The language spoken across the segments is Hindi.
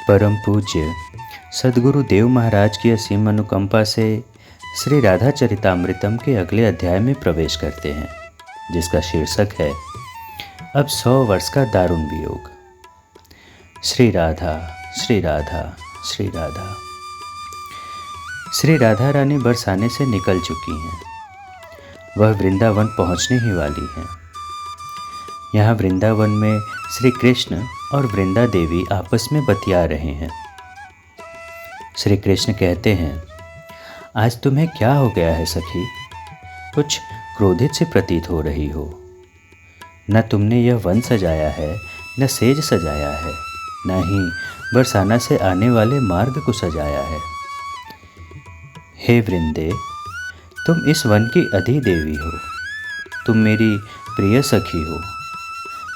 परम पूज्य सद्गुरु देव महाराज की असीम अनुकंपा से श्री राधा चरितामृतम के अगले अध्याय में प्रवेश करते हैं, जिसका शीर्षक है अब 100 वर्ष का दारुण वियोग। श्री राधा श्री राधा श्री राधा। श्री राधा रानी बरसाने से निकल चुकी हैं। वह वृंदावन पहुंचने ही वाली हैं। यहाँ वृंदावन में श्री कृष्ण और वृंदा देवी आपस में बतिया रहे हैं। श्री कृष्ण कहते हैं, आज तुम्हें क्या हो गया है सखी? कुछ क्रोधित से प्रतीत हो रही हो। न तुमने यह वन सजाया है, न सेज सजाया है, न ही बरसाना से आने वाले मार्ग को सजाया है। हे वृंदे, तुम इस वन की अधिदेवी हो, तुम मेरी प्रिय सखी हो,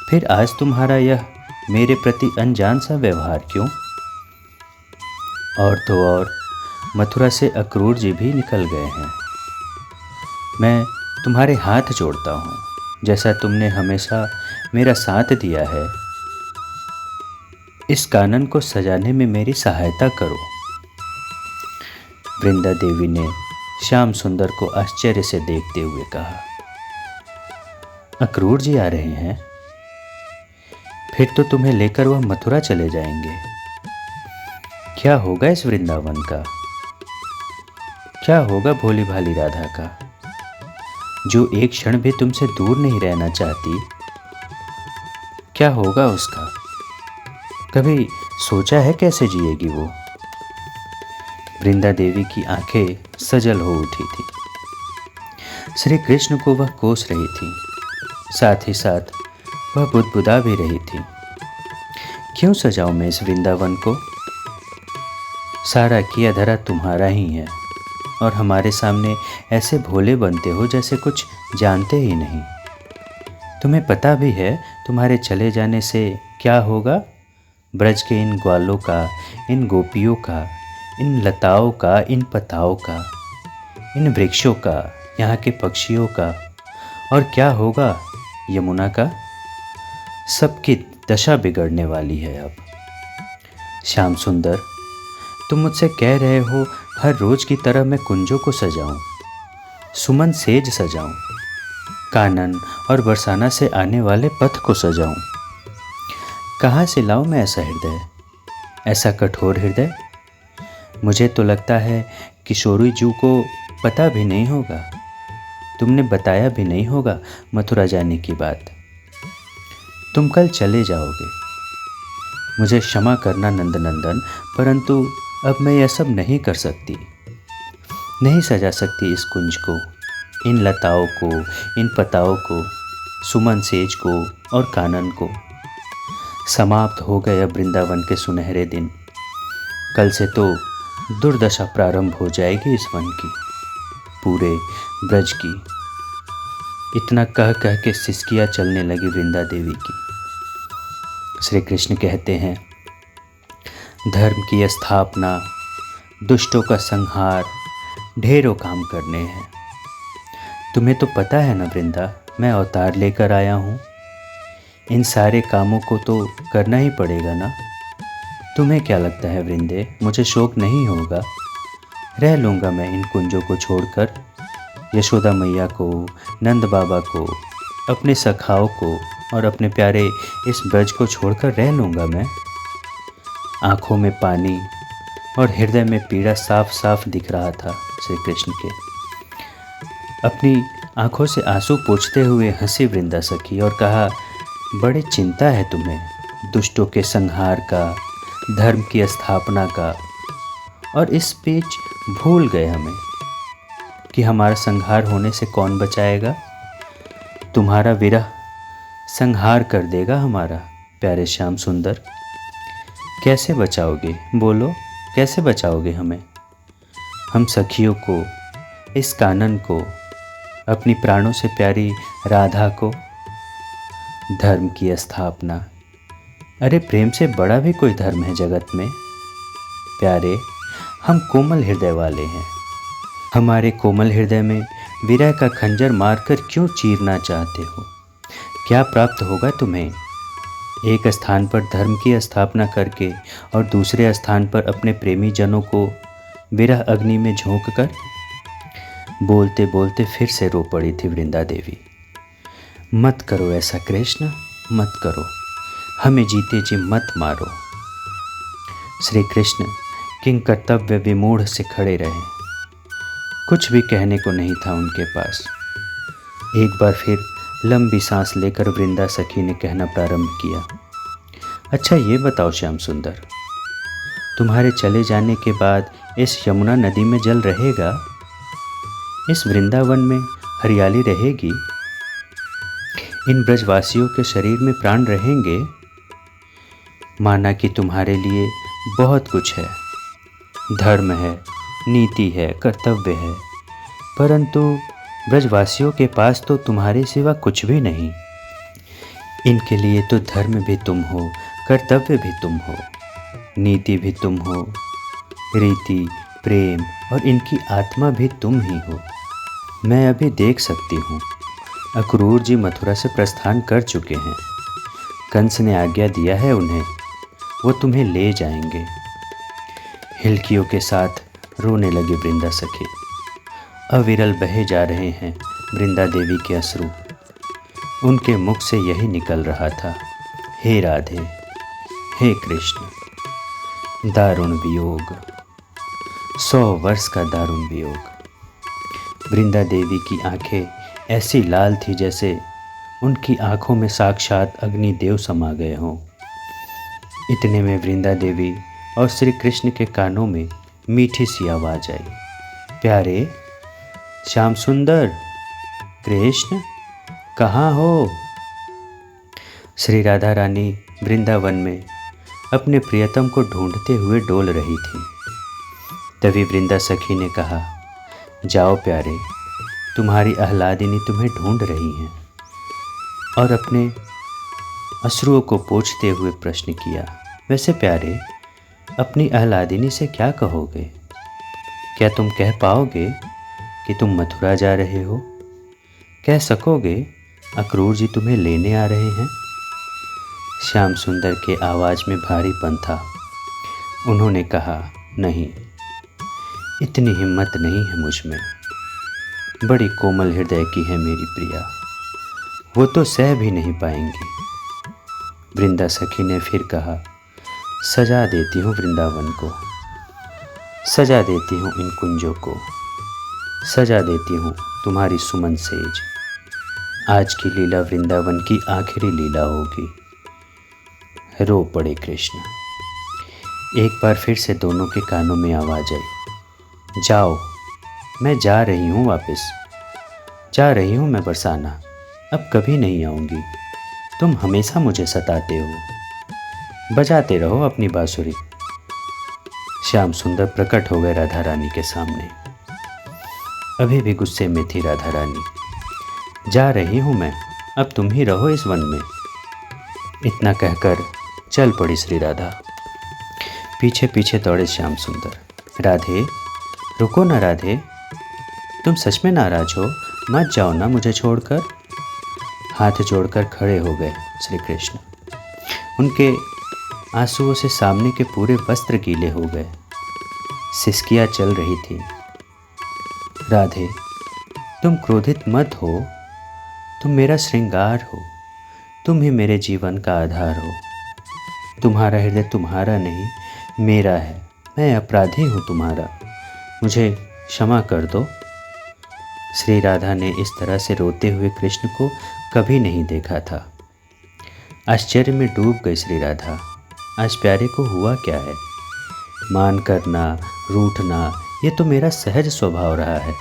फिर आज तुम्हारा यह मेरे प्रति अनजान सा व्यवहार क्यों? और तो और मथुरा से अक्रूर जी भी निकल गए हैं। मैं तुम्हारे हाथ जोड़ता हूँ, जैसा तुमने हमेशा मेरा साथ दिया है, इस कानन को सजाने में मेरी सहायता करो। वृंदा देवी ने श्याम सुंदर को आश्चर्य से देखते हुए कहा, अक्रूर जी आ रहे हैं? फिर तो तुम्हें लेकर वह मथुरा चले जाएंगे। क्या होगा इस वृंदावन का? क्या होगा भोली भाली राधा का, जो एक क्षण भी तुमसे दूर नहीं रहना चाहती? क्या होगा उसका? कभी सोचा है कैसे जिएगी वो? वृंदा देवी की आंखें सजल हो उठी थी। श्री कृष्ण को वह कोस रही थी, साथ ही साथ वह बुदबुदा भी रही थी। क्यों सजाऊं मैं इस वृंदावन को? सारा किया धरा तुम्हारा ही है, और हमारे सामने ऐसे भोले बनते हो जैसे कुछ जानते ही नहीं। तुम्हें पता भी है तुम्हारे चले जाने से क्या होगा? ब्रज के इन ग्वालों का, इन गोपियों का, इन लताओं का, इन पताओं का, इन वृक्षों का, यहाँ के पक्षियों का, और क्या होगा यमुना का? सबकी दशा बिगड़ने वाली है अब। श्याम सुंदर, तुम मुझसे कह रहे हो हर रोज की तरह मैं कुंजों को सजाऊं, सुमन सेज सजाऊं, कानन और बरसाना से आने वाले पथ को सजाऊं। कहाँ से लाऊं मैं ऐसा हृदय, ऐसा कठोर हृदय? मुझे तो लगता है किशोरी जू को पता भी नहीं होगा, तुमने बताया भी नहीं होगा मथुरा जाने की बात। तुम कल चले जाओगे। मुझे क्षमा करना नंदनंदन, परंतु अब मैं यह सब नहीं कर सकती, नहीं सजा सकती इस कुंज को, इन लताओं को, इन पताओं को, सुमन सेज को और कानन को। समाप्त हो गए अब वृंदावन के सुनहरे दिन। कल से तो दुर्दशा प्रारंभ हो जाएगी इस वन की, पूरे ब्रज की। इतना कह कह के सिसकियाँ चलने लगी वृंदा देवी की। श्री कृष्ण कहते हैं, धर्म की स्थापना, दुष्टों का संहार, ढेरों काम करने हैं। तुम्हें तो पता है ना वृंदा, मैं अवतार लेकर आया हूँ। इन सारे कामों को तो करना ही पड़ेगा ना। तुम्हें क्या लगता है वृंदे, मुझे शोक नहीं होगा? रह लूँगा मैं इन कुंजों को छोड़कर, यशोदा मैया को, नंद बाबा को, अपने सखाओं को और अपने प्यारे इस ब्रज को छोड़कर रह लूँगा मैं। आँखों में पानी और हृदय में पीड़ा साफ साफ दिख रहा था श्री कृष्ण के। अपनी आँखों से आंसू पोंछते हुए हंसी वृंदा सखी और कहा, बड़े चिंता है तुम्हें दुष्टों के संहार का, धर्म की स्थापना का, और इस बीच भूल गए हमें कि हमारा संहार होने से कौन बचाएगा? तुम्हारा विरह संहार कर देगा हमारा। प्यारे श्याम सुंदर, कैसे बचाओगे? बोलो, कैसे बचाओगे हमें? हम सखियों को, इस कानन को, अपनी प्राणों से प्यारी राधा को। धर्म की स्थापना, अरे प्रेम से बड़ा भी कोई धर्म है जगत में? प्यारे, हम कोमल हृदय वाले हैं। हमारे कोमल हृदय में विरह का खंजर मारकर क्यों चीरना चाहते हो? क्या प्राप्त होगा तुम्हें? एक स्थान पर धर्म की स्थापना करके और दूसरे स्थान पर अपने प्रेमी जनों को विरह अग्नि में झोंक कर बोलते बोलते फिर से रो पड़ी थी वृंदा देवी। मत करो ऐसा कृष्ण, मत करो, हमें जीते जी मत मारो। श्री कृष्ण किंग कर्तव्य विमूढ़ से खड़े रहे। कुछ भी कहने को नहीं था उनके पास। एक बार फिर लंबी सांस लेकर वृंदा सखी ने कहना प्रारंभ किया, अच्छा ये बताओ श्याम सुंदर, तुम्हारे चले जाने के बाद इस यमुना नदी में जल रहेगा? इस वृंदावन में हरियाली रहेगी? इन ब्रजवासियों के शरीर में प्राण रहेंगे? माना कि तुम्हारे लिए बहुत कुछ है, धर्म है, नीति है, कर्तव्य है, परंतु ब्रजवासियों के पास तो तुम्हारे सिवा कुछ भी नहीं। इनके लिए तो धर्म भी तुम हो, कर्तव्य भी तुम हो, नीति भी तुम हो, रीति, प्रेम और इनकी आत्मा भी तुम ही हो। मैं अभी देख सकती हूँ, अक्रूर जी मथुरा से प्रस्थान कर चुके हैं। कंस ने आज्ञा दिया है उन्हें, वो तुम्हें ले जाएंगे। हिलकियों के साथ रोने लगी वृंदा सखी। अविरल बहे जा रहे हैं वृंदा देवी के अश्रु। उनके मुख से यही निकल रहा था, हे राधे, हे कृष्ण, दारुण वियोग, 100 वर्ष का दारुण वियोग। वृंदा देवी की आंखें ऐसी लाल थी जैसे उनकी आंखों में साक्षात अग्निदेव समा गए हों। इतने में वृंदा देवी और श्री कृष्ण के कानों में मीठी सी आवाज़ आई, प्यारे श्याम सुंदर, कृष्ण कहाँ हो? श्री राधा रानी वृंदावन में अपने प्रियतम को ढूंढते हुए डोल रही थी। तभी वृंदा सखी ने कहा, जाओ प्यारे, तुम्हारी आह्लादिनी तुम्हें ढूंढ रही हैं। और अपने अश्रुओं को पोंछते हुए प्रश्न किया, वैसे प्यारे, अपनी आह्लादिनी से क्या कहोगे? क्या तुम कह पाओगे कि तुम मथुरा जा रहे हो? कह सकोगे अक्रूर जी तुम्हें लेने आ रहे हैं? श्याम सुंदर के आवाज़ में भारीपन था। उन्होंने कहा, नहीं, इतनी हिम्मत नहीं है मुझ में। बड़ी कोमल हृदय की है मेरी प्रिया, वो तो सह भी नहीं पाएंगी। वृंदा सखी ने फिर कहा, सजा देती हूँ वृंदावन को, सजा देती हूँ इन कुंजों को, सजा देती हूँ तुम्हारी सुमन सेज। आज की लीला वृंदावन की आखिरी लीला होगी। रो पड़े कृष्ण। एक बार फिर से दोनों के कानों में आवाज़ आई, जाओ, मैं जा रही हूँ वापस, जा रही हूँ मैं बरसाना, अब कभी नहीं आऊँगी। तुम हमेशा मुझे सताते हो, बजाते रहो अपनी बांसुरी। श्याम सुंदर प्रकट हो गए राधा रानी के सामने। अभी भी गुस्से में थी राधा रानी। जा रही हूँ मैं, अब तुम ही रहो इस वन में। इतना कहकर चल पड़ी श्री राधा। पीछे पीछे दौड़े श्याम सुंदर। राधे, रुको ना राधे, तुम सच में नाराज हो? मत जाओ ना मुझे छोड़कर। हाथ जोड़कर खड़े हो गए श्री कृष्ण। उनके आंसुओं से सामने के पूरे वस्त्र गीले हो गए। सिसकियाँ चल रही थी। राधे, तुम क्रोधित मत हो, तुम मेरा श्रृंगार हो, तुम ही मेरे जीवन का आधार हो। तुम्हारा हृदय तुम्हारा नहीं, मेरा है। मैं अपराधी हूँ तुम्हारा, मुझे क्षमा कर दो। श्री राधा ने इस तरह से रोते हुए कृष्ण को कभी नहीं देखा था। आश्चर्य में डूब गई श्री राधा। आज प्यारे को हुआ क्या है? मान करना, रूठना, ये तो मेरा सहज स्वभाव रहा है,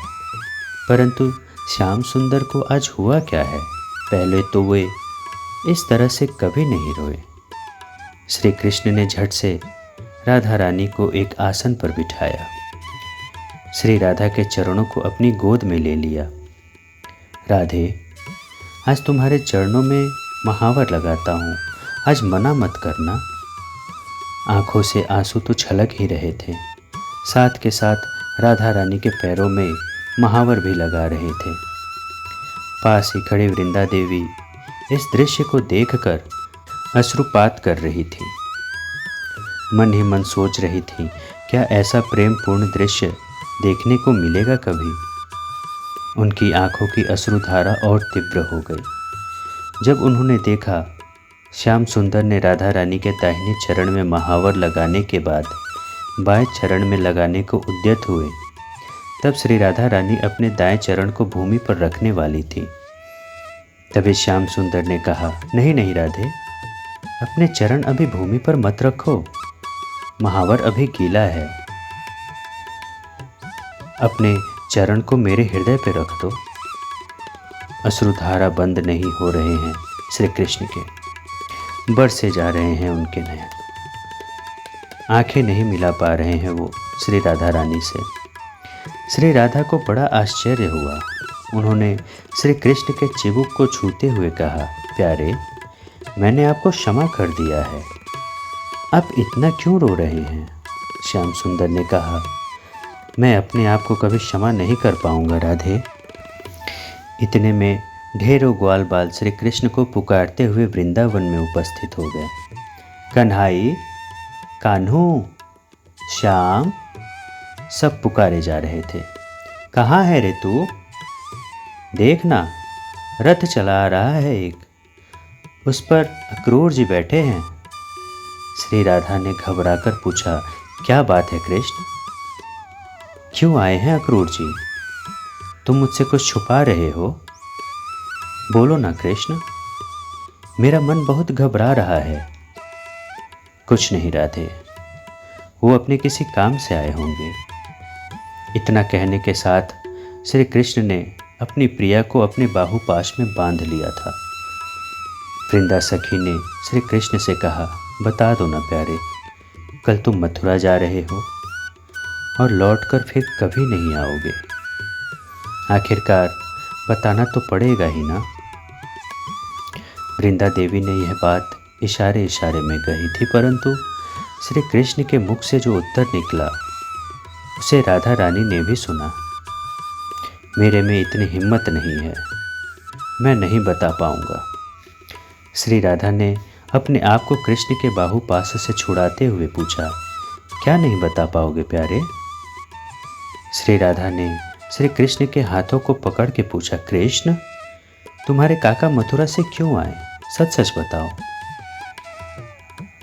परंतु श्याम सुंदर को आज हुआ क्या है? पहले तो वे इस तरह से कभी नहीं रोए। श्री कृष्ण ने झट से राधा रानी को एक आसन पर बिठाया। श्री राधा के चरणों को अपनी गोद में ले लिया। राधे, आज तुम्हारे चरणों में महावर लगाता हूँ, आज मना मत करना। आंखों से आंसू तो छलक ही रहे थे, साथ के साथ राधा रानी के पैरों में महावर भी लगा रहे थे। पास ही खड़ी वृंदा देवी इस दृश्य को देखकर अश्रुपात कर रही थी। मन ही मन सोच रही थी, क्या ऐसा प्रेम पूर्ण दृश्य देखने को मिलेगा कभी। उनकी आंखों की अश्रुधारा और तीव्र हो गई जब उन्होंने देखा श्याम सुंदर ने राधा रानी के दाहिने चरण में महावर लगाने के बाद बाएं चरण में लगाने को उद्यत हुए। तब श्री राधा रानी अपने दाएं चरण को भूमि पर रखने वाली थी। तभी श्याम सुंदर ने कहा, नहीं नहीं राधे, अपने चरण अभी भूमि पर मत रखो, महावर अभी गीला है। अपने चरण को मेरे हृदय पर रख दो। अश्रुधारा बंद नहीं हो रहे हैं श्री कृष्ण के, बरसे जा रहे हैं उनके नयन। आंखें नहीं मिला पा रहे हैं वो श्री राधा रानी से। श्री राधा को बड़ा आश्चर्य हुआ। उन्होंने श्री कृष्ण के चिबुक को छूते हुए कहा, प्यारे, मैंने आपको क्षमा कर दिया है, आप इतना क्यों रो रहे हैं। श्याम सुंदर ने कहा, मैं अपने आप को कभी क्षमा नहीं कर पाऊंगा राधे। इतने में ढेरों ग्वाल बाल श्री कृष्ण को पुकारते हुए वृंदावन में उपस्थित हो गए। कन्हाई, कान्हू, श्याम, सब पुकारे जा रहे थे। कहाँ है रे तू? देखना, रथ चला आ रहा है एक, उस पर अक्रूर जी बैठे हैं। श्री राधा ने घबराकर पूछा, क्या बात है कृष्ण, क्यों आए हैं अक्रूर जी? तुम मुझसे कुछ छुपा रहे हो? बोलो ना कृष्ण, मेरा मन बहुत घबरा रहा है। कुछ नहीं राधे, वो अपने किसी काम से आए होंगे। इतना कहने के साथ श्री कृष्ण ने अपनी प्रिया को अपने बाहुपाश में बांध लिया था। वृंदा सखी ने श्री कृष्ण से कहा, बता दो ना प्यारे, कल तुम मथुरा जा रहे हो और लौटकर फिर कभी नहीं आओगे। आखिरकार बताना तो पड़ेगा ही ना। वृंदा देवी ने यह बात इशारे इशारे में कही थी, परंतु श्री कृष्ण के मुख से जो उत्तर निकला उसे राधा रानी ने भी सुना। मेरे में इतनी हिम्मत नहीं है, मैं नहीं बता पाऊंगा। श्री राधा ने अपने आप को कृष्ण के बाहुपाश से छुड़ाते हुए पूछा, क्या नहीं बता पाओगे प्यारे? श्री राधा ने श्री कृष्ण के हाथों को पकड़ के पूछा, कृष्ण, तुम्हारे काका मथुरा से क्यों आए? सच सच बताओ।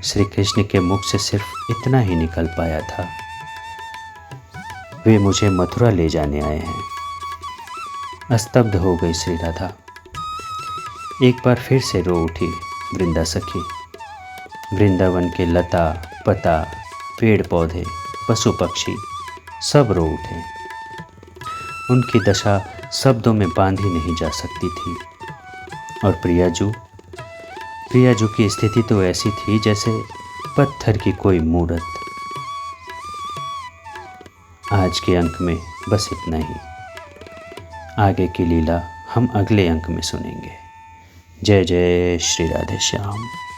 श्री कृष्ण के मुख से सिर्फ इतना ही निकल पाया था, वे मुझे मथुरा ले जाने आए हैं। स्तब्ध हो गई श्री राधा। एक बार फिर से रो उठी वृंदा सखी। वृंदावन के लता पता, पेड़ पौधे, पशु पक्षी सब रो उठे। उनकी दशा शब्दों में बांधी नहीं जा सकती थी। और प्रियाजू की स्थिति तो ऐसी थी जैसे पत्थर की कोई मूरत। आज के अंक में बस इतना ही। आगे की लीला हम अगले अंक में सुनेंगे। जय जय श्री राधे श्याम।